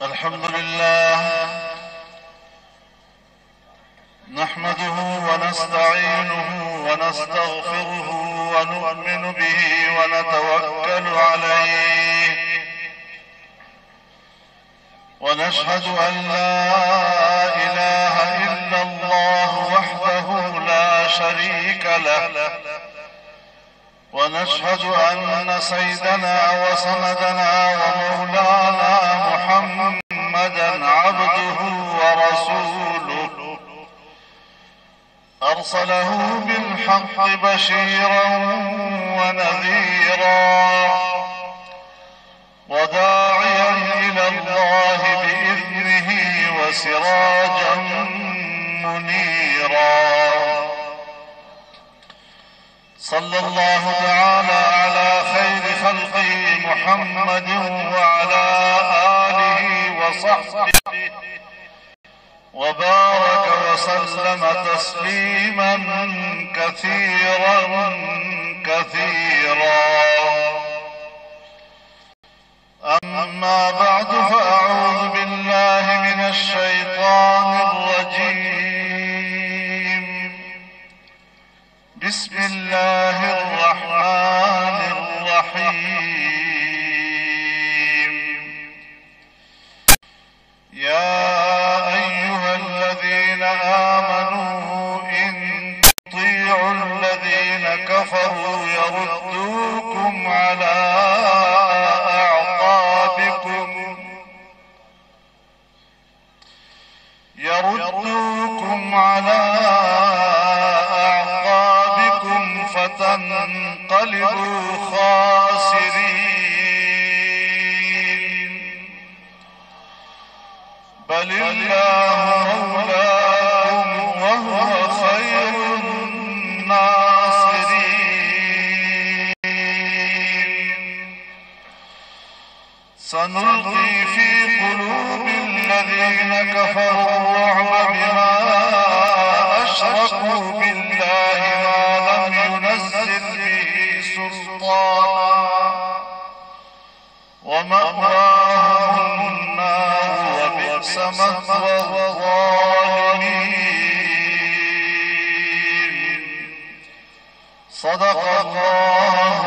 الحمد لله نحمده ونستعينه ونستغفره ونؤمن به ونتوكل عليه، ونشهد أن لا إله إلا الله وحده لا شريك له، ونشهد أن سيدنا وسندنا ومولانا محمدا عبده ورسوله، أرسله بالحق بشيرا ونذيرا وداعيا إلى الله بإذنه وسراجا منيرا. صلى الله تعالى على خير خلقه محمد وعلى آله وصحبه وبارك وسلم تسليما كثيرا كثيرا. أما بعد، فأعوذ بالله من الشيطان الرجيم. بسم الله الرحمن الرحيم. يا أيها الذين آمنوا إن تطيعوا الذين كفروا يردوكم على أعقابكم فتنقلبوا خاسرين. بل الله مولاكم وهو خير الناصرين. سنلقي في قلوب الذين كفروا الرعب بما أشركوا بالله ما لم ينزل به سلطانا، ومأواهم النار وبئس مثوى الظالمين. صدق الله